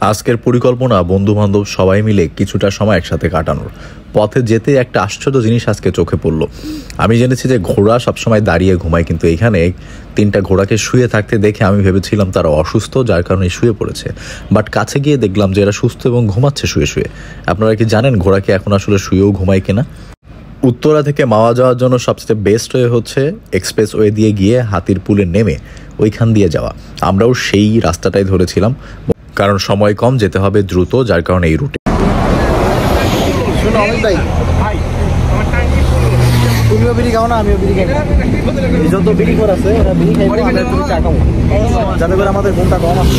আজকের পরিকল্পনা বন্ধু-বান্ধব সবাই মিলে কিছুটা সময় একসাথে কাটানোর। পথে যেতে একটা আশ্চর্য জিনিস আজকে চোখে পড়ল। আমি জেনেছি যে ঘোড়া সবসময় দাঁড়িয়ে ঘুমায়, কিন্তু এখানে 3টা ঘোড়াকে শুয়ে থাকতে দেখে আমি ভেবেছিলাম তারা অসুস্থ, যার কারণে শুয়ে পড়েছে। বাট কাছে গিয়ে দেখলাম যে এরা সুস্থ এবং ঘুমাচ্ছে শুয়ে শুয়ে। আপনারা কি জানেন ঘোড়াকে এখন আসলে শুয়েও ঘুমায় কিনা? উত্তরা থেকে মাওয়া যাওয়ার জন্য সবচেয়ে বেস্ট ওয়ে হচ্ছে এক্সপ্রেস ওয়ে দিয়ে গিয়ে হাতির পুলে নেমে ওইখান দিয়ে যাওয়া। আমরাও সেই রাস্তাটাই ধরেছিলাম, কারণ সময় কম, যেতে হবে দ্রুত, যার কারণে এই রুটে। তুমিও বিড়ি খাও না, আমিও বিড়ি খাই। যত বিড়ি কর আছে ওরা বিড়ি খাইবো, আমরা একটু চা খাবো, যাতে করে আমাদের ঘুমটা কম আসে।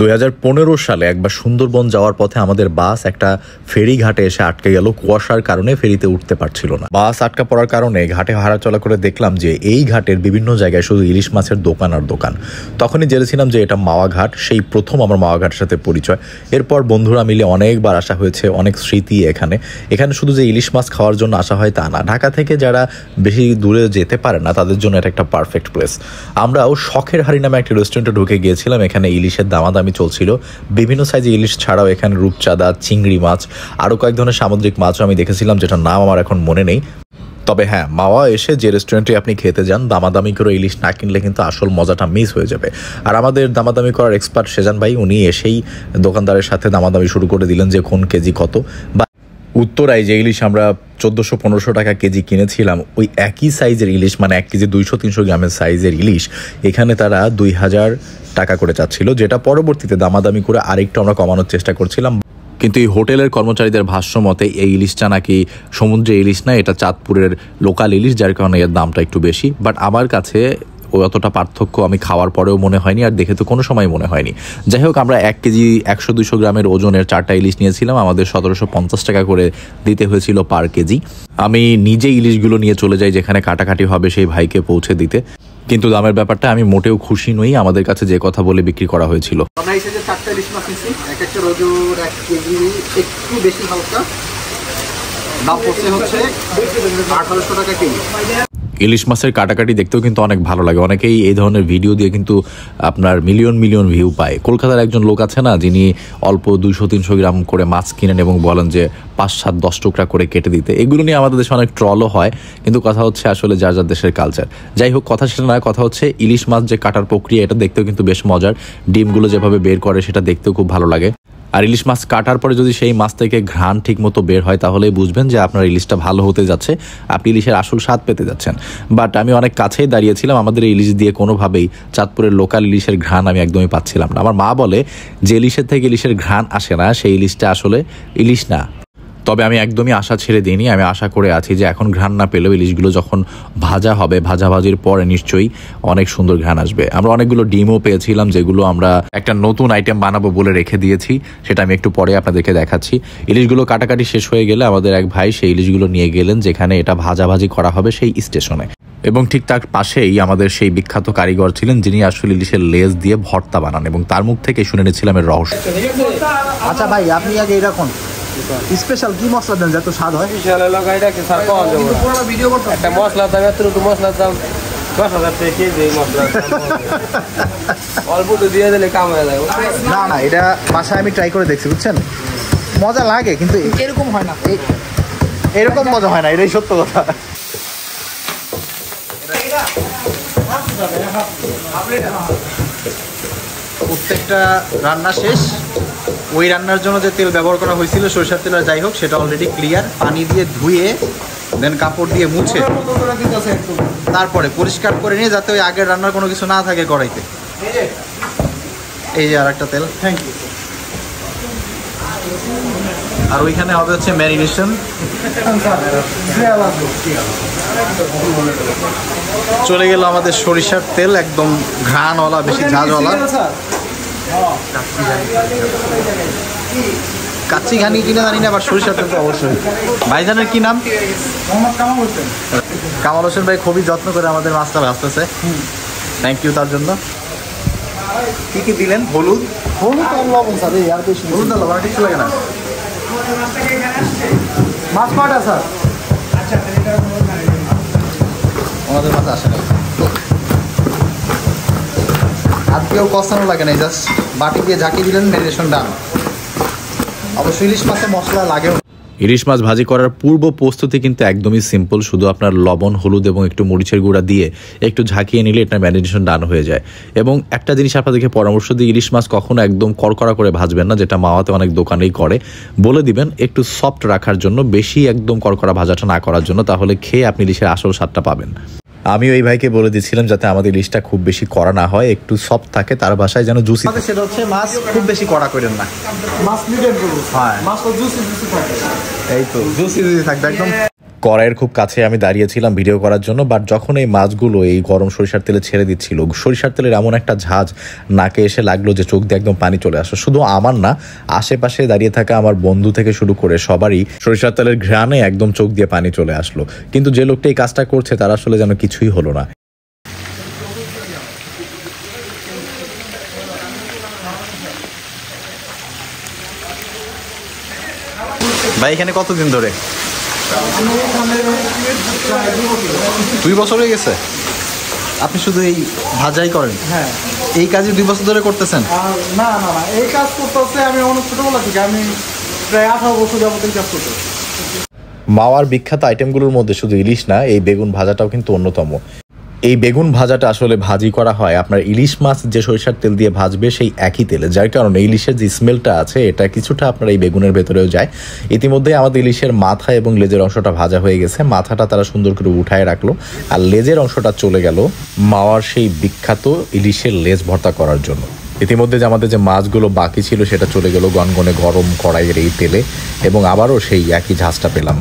2015 সালে একবার সুন্দরবন যাওয়ার পথে আমাদের বাস একটা ফেরি ঘাটে এসে আটকে গেল। কুয়াশার কারণে ফেরিতে উঠতে পারছিল না। বাস আটকা পড়ার কারণে ঘাটে হাঁটাচলা করে দেখলাম যে এই ঘাটের বিভিন্ন জায়গায় শুধু ইলিশ মাছের দোকান আর দোকান। তখনই জেনেছিলাম যে এটা মাওয়া ঘাট। সেই প্রথম আমার মাওয়া ঘাটের সাথে পরিচয়। এরপর বন্ধুরা মিলে অনেকবার আসা হয়েছে, অনেক স্মৃতি এখানে। এখানে শুধু যে ইলিশ মাছ খাওয়ার জন্য আসা হয় তা না, ঢাকা থেকে যারা বেশি দূরে যেতে পারে না তাদের জন্য এটা একটা পারফেক্ট প্লেস। আমরাও শখের হাড়ি নামে একটা রেস্টুরেন্টে ঢুকে গিয়েছিলাম। এখানে ইলিশের দামাদামি চলছিল। বিভিন্ন সাইজে ইলিশ ছাড়াও এখানে রূপচাঁদা, চিংড়ি মাছ, আরও কয়েক ধরনের সামুদ্রিক মাছও আমি দেখেছিলাম, যেটার নাম আমার এখন মনে নেই। তবে হ্যাঁ, মাওয়া এসে যে রেস্টুরেন্টে আপনি খেতে যান, দামাদামি করে ইলিশ না কিনলে কিন্তু আসল মজাটা মিস হয়ে যাবে। আর আমাদের দামাদামি করার এক্সপার্ট সেজান ভাই, উনি এসেই দোকানদারের সাথে দামাদামি শুরু করে দিলেন যে কোন কেজি কত। বা উত্তরায় যে ইলিশ আমরা 1400-1500 টাকা কেজি কিনেছিলাম, ওই একই সাইজের ইলিশ, মানে 1 কেজি 200-300 গ্রামের সাইজের ইলিশ এখানে তারা 2000 টাকা করে চাচ্ছিল, যেটা পরবর্তীতে দামাদামি করে আরেকটু আমরা কমানোর চেষ্টা করছিলাম। কিন্তু এই হোটেলের কর্মচারীদের ভাষ্য মতে এই ইলিশটা নাকি সমুদ্রে ইলিশ না, এটা চাঁদপুরের লোকাল ইলিশ, যার কারণে এর দামটা একটু বেশি। বাট আমার কাছে অতটা পার্থক্য আমি খাওয়ার পরেও মনে হয়নি, আর দেখে তো কোনো সময় মনে হয়নি। যাই হোক, আমরা 1 কেজি 100-200 গ্রামের ওজনের 4টা ইলিশ নিয়েছিলাম। আমাদের 1750 টাকা করে দিতে হয়েছিল পার কেজি। আমি নিজে ইলিশগুলো নিয়ে চলে যাই যেখানে কাটাকাটি হবে সেই ভাইকে পৌঁছে দিতে, কিন্তু দামের ব্যাপারটা আমি মোটেও খুশি নই। আমাদের কাছে যে কথা বলে বিক্রি করা হয়েছিল। আমরা এই যে 4টা ইলিশ মাছ নিচ্ছি, এক একটা ওজন 1 কেজি একটু বেশি হালকা, দাম পড়ছে হচ্ছে 1800 টাকা কেজি। ইলিশ মাছের কাটাকাটি দেখতেও কিন্তু অনেক ভালো লাগে। অনেকেই এই ধরনের ভিডিও দিয়ে কিন্তু আপনার মিলিয়ন মিলিয়ন ভিউ পায়। কলকাতার একজন লোক আছে না, যিনি অল্প 200-300 গ্রাম করে মাছ কিনেন এবং বলেন যে 5-7-10 টুকরা করে কেটে দিতে। এগুলো নিয়ে আমাদের দেশে অনেক ট্রলও হয়, কিন্তু কথা হচ্ছে আসলে যার যার দেশের কালচার। যাই হোক, কথা সেটা নয়, কথা হচ্ছে ইলিশ মাছ যে কাটার প্রক্রিয়া, এটা দেখতেও কিন্তু বেশ মজার। ডিমগুলো যেভাবে বের করে সেটা দেখতেও খুব ভালো লাগে। আর ইলিশ মাছ কাটার পরে যদি সেই মাছ থেকে ঘ্রাণ ঠিক মতো বের হয়, তাহলেই বুঝবেন যে আপনার ইলিশটা ভালো হতে যাচ্ছে, আপনি ইলিশের আসল স্বাদ পেতে যাচ্ছেন। বাট আমি অনেক কাছেই দাঁড়িয়েছিলাম, আমাদের এই ইলিশ দিয়ে কোনোভাবেই চাঁদপুরের লোকাল ইলিশের ঘ্রাণ আমি একদমই পাচ্ছিলাম না। আমার মা বলে যে ইলিশের থেকে ইলিশের ঘ্রাণ আসে না, সেই ইলিশটা আসলে ইলিশ না। তবে আমি একদমই আশা ছেড়ে দিইনি। আমি আশা করে আছি যে এখন ঘ্রাণ না পেলেও ইলিশগুলো যখন ভাজা হবে, ভাজাভাজির পরে নিশ্চয়ই অনেক সুন্দর ঘ্রাণ আসবে। আমরা অনেকগুলো ডিমও পেয়েছিলাম, যেগুলো আমরা একটা নতুন আইটেম বানাবো বলে রেখে দিয়েছি, সেটা আমি একটু পরে আপনাদেরকে দেখাচ্ছি। ইলিশগুলো কাটাকাটি শেষ হয়ে গেলে আমাদের এক ভাই সেই ইলিশগুলো নিয়ে গেলেন যেখানে এটা ভাজাভাজি করা হবে সেই স্টেশনে। এবং ঠিক তার পাশেই আমাদের সেই বিখ্যাত কারিগর ছিলেন, যিনি আসলে ইলিশের লেজ দিয়ে ভর্তা বানান, এবং তার মুখ থেকে শুনে নিয়েছিলাম এর রহস্য। আচ্ছা ভাই, আপনি আগে এরকম স্পেশাল কি মশলা দেন যত স্বাদ হয়? স্পেশাল লাগাইটা কি স্যার পাওয়া যাবে না। পুরো ভিডিও করতে একটা মশলা দাম, এত মশলা দাম 10,000 টাকা কেজি। মশলা অল্প তো দিয়ে দিলে কাম হয়ে যাবে। না না, এটা বাসায় আমি ট্রাই করে দেখছি, বুঝছেন, মজা লাগে, কিন্তু এরকম হয় না, এরকম মজা হয় না, এটাই সত্য কথা। প্রত্যেকটা রান্না শেষ। ওই রান্নার জন্য যে তেল ব্যবহার করা হয়েছিল, সরিষার তেল আর যাই হোক, সেটা অলরেডি ক্লিয়ার। পানি দিয়ে ধুয়ে দেন কাপড় দিয়ে মুছে তারপরে পরিষ্কার করে নিয়ে, যাতে ওই আগের রান্নার কোনো কিছু না থাকে কড়াইতে। এই যে আর একটা তেল, থ্যাংক ইউ। আর ওইখানে হবে হচ্ছে ম্যারিনেশন। চলে গেল আমাদের সরিষার তেল, একদম ঘ্রাণওয়ালা, বেশি ঝাঁঝওয়ালা। কাচ্চি ঘানি কিনা জানি না, আবার সরিষার তেল তো অবশ্যই। ভাইজানের কি নাম? কামাল হোসেন ভাই খুবই যত্ন করে আমাদের মাছটা ভাজতেছে, থ্যাংক ইউ তার জন্য। কি কি দিলেন? হলুদ, হলুদ আর লবণ স্যার। এই আর বেশি হলুদ আর লবণ ঠিক লাগে না। মাছ কটা স্যার? আমাদের মাছ আসে না। হাত দিয়েও কষানো লাগে না, জাস্ট বাটি দিয়ে ঝাঁকিয়ে দিলেন, ম্যারিনেশন ডান। অবশ্যই ইলিশ মাছে মশলা লাগেও। ইলিশ মাছ ভাজি করার পূর্ব প্রস্তুতি কিন্তু একদমই সিম্পল, শুধু আপনার লবণ, হলুদ এবং একটু মরিচের গুঁড়া দিয়ে একটু ঝাঁকিয়ে নিলে এটা ম্যারিনেশন ডান হয়ে যায়। এবং একটা জিনিস আপনাদেরকে পরামর্শ দিই, ইলিশ মাছ কখনো একদম কড়কড়া করে ভাজবেন না, যেটা মাওয়াতে অনেক দোকানেই করে। বলে দিবেন একটু সফট রাখার জন্য, বেশি একদম কড়কড়া ভাজাটা না করার জন্য, তাহলে খেয়ে আপনি ইলিশের আসল স্বাদটা পাবেন। আমিও এই ভাইকে বলে দিচ্ছিলাম যাতে আমাদের ইলিশটা খুব বেশি কড়া না হয়, একটু সফট থাকে, তার বাসায় যেন জুসি। সেটা হচ্ছে মাছ খুব বেশি কড়া করেন না, মাছ মিডিয়াম করব। হ্যাঁ, মাছটা জুসি থাকে। এই তো জুসি থাকবে একদম। কড়াইয়ের খুব কাছে আমি দাঁড়িয়েছিলাম ভিডিও করার জন্য, বাট যখন এই মাছগুলো এই গরম সরিষার তেলে ছেড়ে দিচ্ছিল, সরিষার তেলের এমন একটা ঝাঁজ নাকে এসে লাগলো যে চোখ দিয়ে একদম পানি চলে আসলো। শুধু আমার না, আশেপাশে দাঁড়িয়ে থাকা আমার বন্ধু থেকে শুরু করে সবারই সরিষার তেলের ঘ্রাণে একদম চোখ দিয়ে পানি চলে আসলো। কিন্তু যে লোকটা এই কাজটা করছে তার আসলে যেন কিছুই হলো না। ভাই এখানে কতদিন ধরে? 2 বছর হয়ে গেছে। আপনি শুধু এই ভাজাই করেন? হ্যাঁ। এই কাজই 2 বছর ধরে করতেছেন? না না না, এই কাজ করতে হচ্ছে আমি অনেক ছোটবেলা থেকে, আমি প্রায় 18 বছর যাবত এই কাজ করতে। মাওয়ার বিখ্যাত আইটেমগুলোর মধ্যে শুধু ইলিশ না, এই বেগুন ভাজাটাও কিন্তু অন্যতম। এই বেগুন ভাজাটা আসলে ভাজি করা হয় আপনার ইলিশ মাছ যে সরিষার তেল দিয়ে ভাজবে সেই একই তেলে, যার কারণে ইলিশের যে স্মেলটা আছে এটা কিছুটা আপনার এই বেগুনের ভেতরেও যায়। ইতিমধ্যে আমাদের ইলিশের মাথা এবং লেজের অংশটা ভাজা হয়ে গেছে, মাথাটা তারা সুন্দর করে উঠায় রাখলো, আর লেজের অংশটা চলে গেল মাওয়ার সেই বিখ্যাত ইলিশের লেজ ভর্তা করার জন্য। ইতিমধ্যে যে আমাদের যে মাছগুলো বাকি ছিল সেটা চলে গেল গনগনে গরম কড়াইয়ের এই তেলে, এবং আবারও সেই একই ঝাঁজটা পেলাম।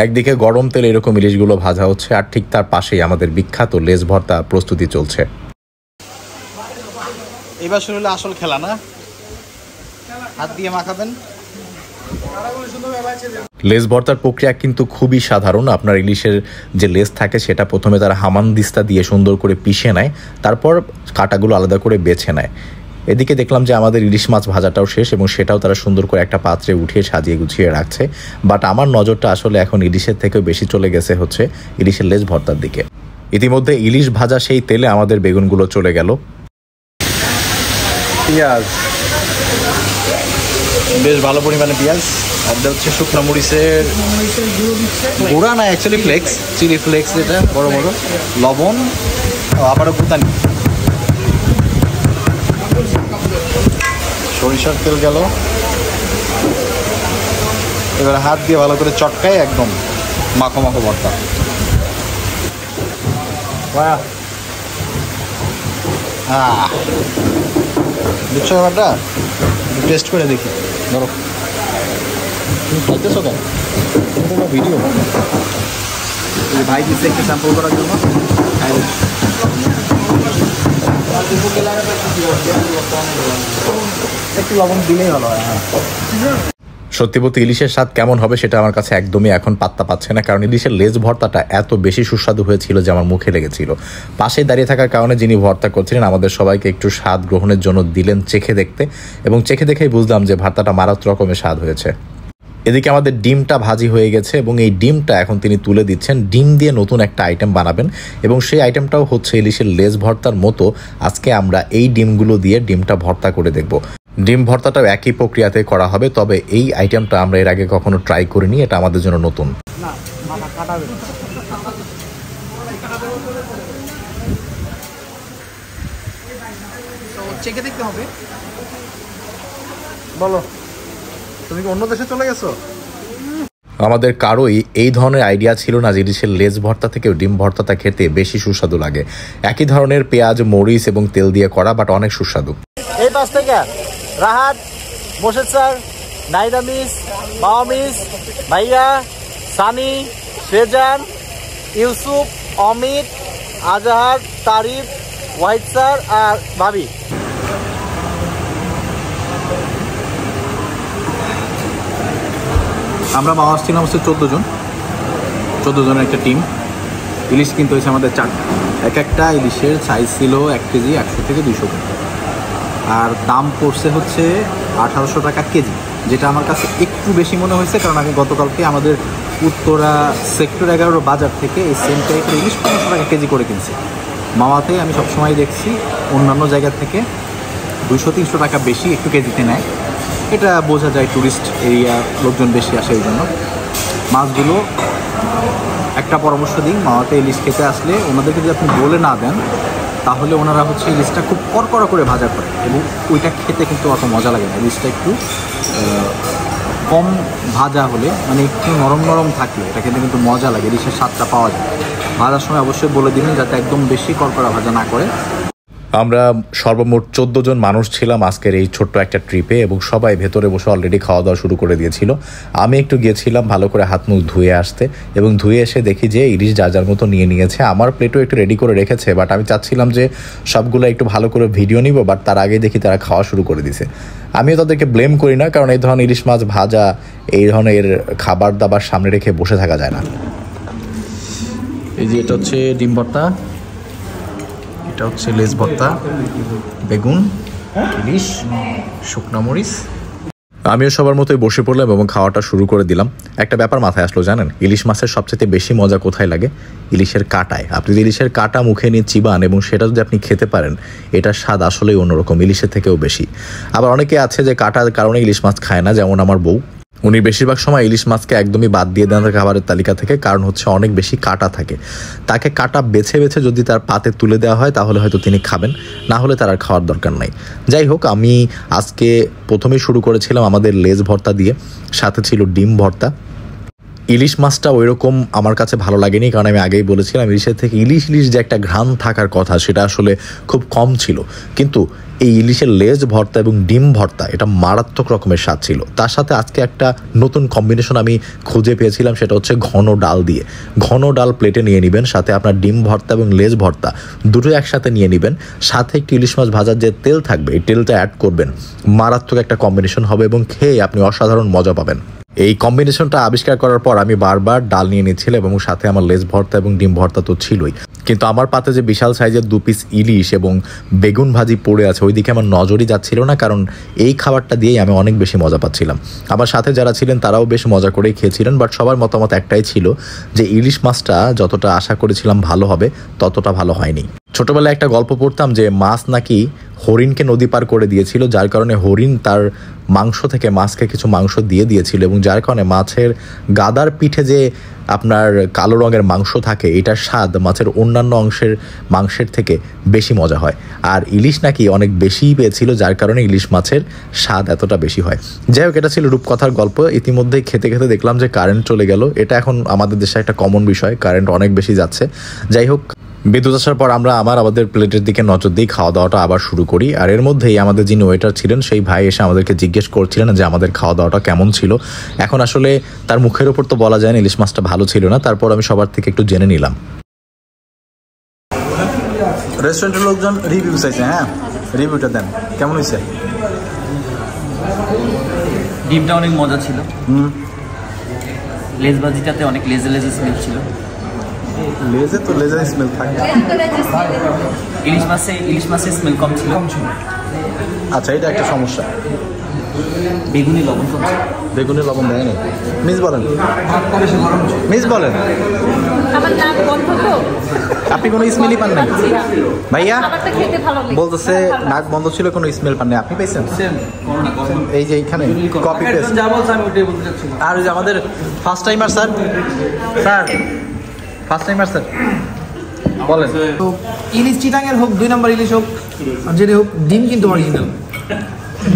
একদিকে গরম তেলে এরকম ইলিশগুলো ভাজা হচ্ছে, আর ঠিক তার পাশেই আমাদের বিখ্যাত লেজ ভর্তা প্রস্তুতি চলছে। এবার শুরু হলো আসল খেলা, না? হাত দিয়ে মাখাবেন। লেজ ভর্তার প্রক্রিয়া কিন্তু খুবই সাধারণ। আপনার ইলিশের যে লেজ থাকে সেটা প্রথমে তারা হামানদিস্তা দিয়ে সুন্দর করে পিষে নেয়, তারপর কাঁটাগুলো আলাদা করে বেছে নেয়। এদিকে দেখলাম যে আমাদের ইলিশ মাছ ভাজাটাও শেষ, এবং সেটাও তারা সুন্দর করে একটা পাত্রে উঠিয়ে সাজিয়ে গুছিয়ে রাখছে। বাট আমার নজরটা আসলে এখন ইলিশের থেকেও বেশি চলে গেছে হচ্ছে ইলিশের লেজ ভর্তার দিকে। ইতিমধ্যে ইলিশ ভাজা সেই তেলে আমাদের বেগুনগুলো চলে গেল। পেঁয়াজ, বেশ ভালো পরিমাণে পেঁয়াজ, আর হচ্ছে শুকনো মরিচের গুঁড়া, না অ্যাকচুয়ালি ফ্লেক্স, চিলি ফ্লেক্স যেটা বড় বড়, লবণ, আবারও গুতানি, সরিষার তেল গেল। এবার হাত দিয়ে ভালো করে চটকায় একদম মাখো মাখো ভর্তা। বুঝছো ব্যাপারটা? টেস্ট করে দেখি। ধরো, তুমি খাইতেছো কেন? ভিডিও ভাই দিচ্ছে একটু স্যাম্পল করার জন্য। একটু লবণ দিলেই ভালো হয়। হ্যাঁ, সত্যি বলতে ইলিশের স্বাদ কেমন হবে সেটা আমার কাছে একদমই এখন পাত্তা পাচ্ছে না, কারণ ইলিশের লেজ ভর্তাটা এত বেশি সুস্বাদু হয়েছিল যে আমার মুখে লেগেছিল। পাশে দাঁড়িয়ে থাকার কারণে যিনি ভর্তা করছিলেন আমাদের সবাইকে একটু স্বাদ গ্রহণের জন্য দিলেন চেখে দেখতে, এবং চেখে দেখেই বুঝলাম যে ভর্তাটা মারাত্মক রকমের স্বাদ হয়েছে। এদিকে আমাদের ডিমটা ভাজি হয়ে গেছে, এবং এই ডিমটা এখন তিনি তুলে দিচ্ছেন। ডিম দিয়ে নতুন একটা আইটেম বানাবেন, এবং সেই আইটেমটাও হচ্ছে ইলিশের লেজ ভর্তার মতো। আজকে আমরা এই ডিমগুলো দিয়ে ডিমটা ভর্তা করে দেখব। ডিম ভর্তাটাও একই প্রক্রিয়াতে করা হবে, তবে এই আইটেমটা আমরা এর আগে কখনো ট্রাই করিনি, এটা আমাদের জন্য নতুন। চেখে দেখতে হবে। বলো, তুমি কি অন্য দেশে চলে গেছো? আমাদের কারোই এই ধরনের আইডিয়া ছিল না যে ইলিশের লেজ ভর্তা থেকেও ডিম ভর্তাটা খেতে বেশি সুস্বাদু লাগে। একই ধরনের পেঁয়াজ, মরিচ এবং তেল দিয়ে করা, বাট অনেক সুস্বাদু। এই পাশ থেকে Rahat, Morshed sir, Naida miss, Mawa miss, ভাইয়া, সানি, শেজান, ইউসুফ, অমিত, আজাহার, তারিফ, ওয়াহিদ স্যার আর ভাবি। আমরা মাওয়া ছিলাম হচ্ছে 14 জনের একটা টিম। ইলিশ কিন্তু হয়েছে আমাদের 4টা। এক একটা ইলিশের সাইজ ছিল 1 কেজি 100 থেকে 200 টাকা, আর দাম পড়ছে হচ্ছে 1800 টাকা কেজি, যেটা আমার কাছে একটু বেশি মনে হয়েছে, কারণ আমি গতকালকে আমাদের উত্তরা সেক্টর 11 বাজার থেকে এই সেম টাইপের ইলিশ 1500 টাকা কেজি করে কিনছি। মামাতে আমি সবসময় দেখছি অন্যান্য জায়গা থেকে 200-300 টাকা বেশি একটু কেজিতে নেয়। এটা বোঝা যায় ট্যুরিস্ট এরিয়া, লোকজন বেশি আসে এই জন্য। মাছগুলো একটা পরামর্শ দিই, মামাতে ইলিশ খেতে আসলে ওনাদেরকে যদি আপনি বলে না দেন তাহলে ওনারা হচ্ছে ইলিশটা খুব কড়কড়া করে ভাজা করে এবং ওইটা খেতে কিন্তু অত মজা লাগে না। ইলিশটা একটু কম ভাজা হলে, মানে একটু নরম নরম থাকলে এটা খেতে কিন্তু মজা লাগে, ইলিশের স্বাদটা পাওয়া যায়। ভাজার সময় অবশ্যই বলে দিবেন যাতে একদম বেশি কড়কড়া ভাজা না করে। আমরা সর্বমোট 14 জন মানুষ ছিলাম আজকের এই ছোট্ট একটা ট্রিপে এবং সবাই ভেতরে বসে অলরেডি খাওয়া দাওয়া শুরু করে দিয়েছিল। আমি একটু গিয়েছিলাম ভালো করে হাত মুখ ধুয়ে আসতে এবং ধুয়ে এসে দেখি যে ইলিশ যার যার মতো নিয়ে নিয়েছে। আমার প্লেটও একটু রেডি করে রেখেছে, বাট আমি চাচ্ছিলাম যে সবগুলো একটু ভালো করে ভিডিও নিব, বাট তার আগে দেখি তারা খাওয়া শুরু করে দিছে। আমিও তাদেরকে ব্লেম করি না, কারণ এই ধরনের ইলিশ মাছ ভাজা, এই ধরনের খাবার দাবার সামনে রেখে বসে থাকা যায় না। এই যে এটা হচ্ছে ডিম ভর্তা, এটা হচ্ছে লেজ ভর্তা, বেগুন, ইলিশ, শুকনো মরিচ। আমিও সবার মতোই বসে পড়লাম এবং খাওয়াটা শুরু করে দিলাম। একটা ব্যাপার মাথায় আসলো জানেন, ইলিশ মাছের সবচেয়ে বেশি মজা কোথায় লাগে? ইলিশের কাঁটায়। আপনি যদি ইলিশের কাঁটা মুখে নিয়ে চিবান এবং সেটা যদি আপনি খেতে পারেন, এটার স্বাদ আসলেই অন্যরকম, ইলিশের থেকেও বেশি। আবার অনেকে আছে যে কাঁটার কারণে ইলিশ মাছ খায় না, যেমন আমার বউ। উনি বেশিরভাগ সময় ইলিশ মাছকে একদমই বাদ দিয়ে দেন খাবারের তালিকা থেকে, কারণ হচ্ছে অনেক বেশি কাঁটা থাকে। তাকে কাঁটা বেছে বেছে যদি তার পাতে তুলে দেওয়া হয় তাহলে হয়তো তিনি খাবেন, না হলে তার আর খাওয়ার দরকার নাই। যাই হোক, আমি আজকে প্রথমেই শুরু করেছিলাম আমাদের লেজ ভর্তা দিয়ে, সাথে ছিল ডিম ভর্তা। ইলিশ মাছটা ওইরকম আমার কাছে ভালো লাগেনি, কারণ আমি আগেই বলেছিলাম ইলিশের থেকে ইলিশ যে একটা ঘ্রাণ থাকার কথা সেটা আসলে খুব কম ছিল। কিন্তু এই ইলিশের লেজ ভর্তা এবং ডিম ভর্তা এটা মারাত্মক রকমের স্বাদ ছিল। তার সাথে আজকে একটা নতুন কম্বিনেশন আমি খুঁজে পেয়েছিলাম, সেটা হচ্ছে ঘন ডাল দিয়ে। ঘন ডাল প্লেটে নিয়ে নেবেন, সাথে আপনার ডিম ভর্তা এবং লেজ ভর্তা দুটো একসাথে নিয়ে নেবেন, সাথে একটু ইলিশ মাছ ভাজার যে তেল থাকবে এই তেলটা অ্যাড করবেন। মারাত্মক একটা কম্বিনেশন হবে এবং খেয়ে আপনি অসাধারণ মজা পাবেন। এই কম্বিনেশনটা আবিষ্কার করার পর আমি বারবার ডাল নিয়ে নিচ্ছিলাম এবং সাথে আমার লেজ ভর্তা এবং ডিম ভর্তা তো ছিলই, কিন্তু আমার পাতে যে বিশাল সাইজের 2 পিস ইলিশ এবং বেগুন ভাজি পড়ে আছে ওই দিকে আমার নজরই যাচ্ছিল না, কারণ এই খাবারটা দিয়েই আমি অনেক বেশি মজা পাচ্ছিলাম। আমার সাথে যারা ছিলেন তারাও বেশ মজা করেই খেয়েছিলেন, বাট সবার মতামত একটাই ছিল যে ইলিশ মাছটা যতটা আশা করেছিলাম ভালো হবে ততটা ভালো হয়নি। ছোটবেলায় একটা গল্প পড়তাম যে মাছ নাকি হরিণকে নদী পার করে দিয়েছিল, যার কারণে হরিণ তার মাংস থেকে মাছকে কিছু মাংস দিয়ে দিয়েছিল এবং যার কারণে মাছের গাদার পিঠে যে আপনার কালো রঙের মাংস থাকে এটার স্বাদ মাছের অন্যান্য অংশের মাংসের থেকে বেশি মজা হয়। আর ইলিশ নাকি অনেক বেশিই পেয়েছিল, যার কারণে ইলিশ মাছের স্বাদ এতটা বেশি হয়। যাই হোক, এটা ছিল রূপকথার গল্প। ইতিমধ্যেই খেতে খেতে দেখলাম যে কারেন্ট চলে গেল। এটা এখন আমাদের দেশে একটা কমন বিষয়, কারেন্ট অনেক বেশি যাচ্ছে। যাই হোক, বিদ্যুৎ আসার পর আমরা আমাদের প্লেটের দিকে নজর দিয়ে খাওয়া দাওয়াটা আবার শুরু করি। আর এর মধ্যেই আমাদের যিনি ওয়েটার ছিলেন সেই ভাই এসে আমাদেরকে জিজ্ঞেস করছিলেন যে আমাদের খাওয়া দাওয়াটা কেমন ছিল। এখন আসলে তার মুখের ওপর তো বলা যায় না ইলিশ মাছটা ভালো ছিল না, তারপর আমি সবার থেকে একটু জেনে নিলাম। রেস্টুরেন্টের লোকজন রিভিউ চাইছে, হ্যাঁ রিভিউটা দেন, কেমন হয়েছে? ডিমটা অনেক মজা ছিল, লেজ ভাজিটাতে অনেক লেজে স্মেল ছিল। লেজে তো লেজের স্মেল থাকে, ইলিশ মাছের স্মেল কম ছিল। আচ্ছা, এটা একটা সমস্যা। বেগুনি লবণ কম ছিল। বেগুনি লবণ দেয়নি। মিস বলেন, মিস বলেন, আপনি কোনো স্মেলই পান নাই? ভাইয়া বলতেছে নাক বন্ধ ছিল, কোনো স্মেল পান নাই। আপনি পাইছেন? এই যে এইখানে কপি পেস্ট। আর ওই যে আমাদের first timer sir, first timer sir বলেন। তো ইলিশ চিটাঙের হোক, 2 নম্বর ইলিশ হোক, যেটা হোক, ডিম কিন্তু অরিজিনাল।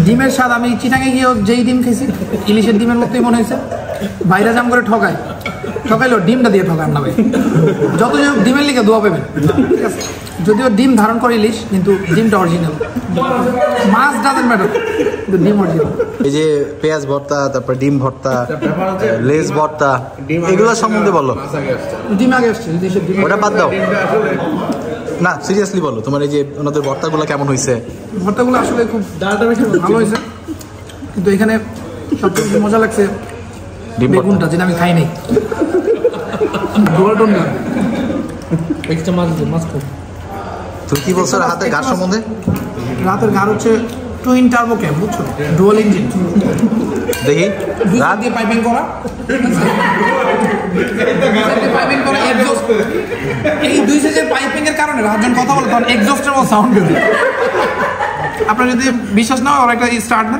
ডিমের স্বাদ আমি চিটাঙে গিয়েও যেই ডিম খেয়েছি ইলিশের ডিমের মতোই মনে হয়েছে। বাইরে জাম করে ঠকাইলো ডিমটা দিয়ে ঠকান না ভাই। যত ডিমের লিখে দোয়া পাবেন, ঠিক আছে? যদিও ডিম ধারণ করে ইলিশ, কিন্তু ডিমটা অরিজিনাল। মাছ ডাজেন্ট ম্যাটার, কিন্তু ডিম অরিজিনাল। এই যে পেঁয়াজ ভর্তা, তারপর ডিম ভর্তা, লেজ ভর্তা, এগুলো সম্বন্ধে বলো। ডিম আগে আসছে, ইলিশের ডিম ওটা বাদ দাও না, সিরিয়াসলি বলো, তোমার এই যে ওনাদের ভর্তাগুলো কেমন হয়েছে? ভর্তাগুলো আসলে খুব ভালো হয়েছে, কিন্তু এখানে সবচেয়ে মজা লাগছে বেগুনটা, যেটা আমি খাই নাই। মাছ খুব। তুমি কি বলছো হাতের ঘাড় সম্বন্ধে? রাতের ঘাড় হচ্ছে টুইন টার্বো ক্যাব, বুঝছো, ডুয়াল ইঞ্জিন, দেখি দুই দিক দিয়ে পাইপিং করা, পাইপিং করা এক্সস্ট। এই দুই সাইজের পাইপিং এর কারণে রাজন কথা বলে তখন এক্সস্টের মতো সাউন্ড বের হয়। আপনার যদি বিশ্বাস না হয় ওর একটা স্টার্ট না,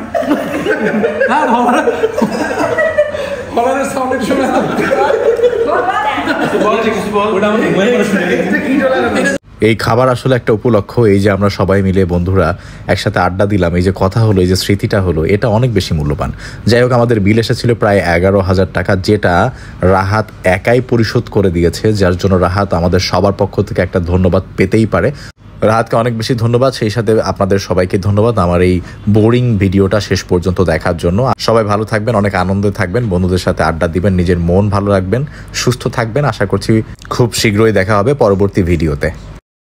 হ্যাঁ হলারের সাউন্ড একটু শোনা। এই খাবার আসলে একটা উপলক্ষ, এই যে আমরা সবাই মিলে বন্ধুরা একসাথে আড্ডা দিলাম, এই যে কথা হলো, এই যে স্মৃতিটা হলো, এটা অনেক বেশি মূল্যবান। যাই হোক, আমাদের বিল এসেছিল প্রায় 11,000 টাকা, যেটা রাহাত একাই পরিশোধ করে দিয়েছে, যার জন্য রাহাত আমাদের সবার পক্ষ থেকে একটা ধন্যবাদ পেতেই পারে। রাহাতকে অনেক বেশি ধন্যবাদ, সেই সাথে আপনাদের সবাইকে ধন্যবাদ আমার এই বোরিং ভিডিওটা শেষ পর্যন্ত দেখার জন্য। সবাই ভালো থাকবেন, অনেক আনন্দে থাকবেন, বন্ধুদের সাথে আড্ডা দিবেন, নিজের মন ভালো রাখবেন, সুস্থ থাকবেন। আশা করছি খুব শীঘ্রই দেখা হবে পরবর্তী ভিডিওতে।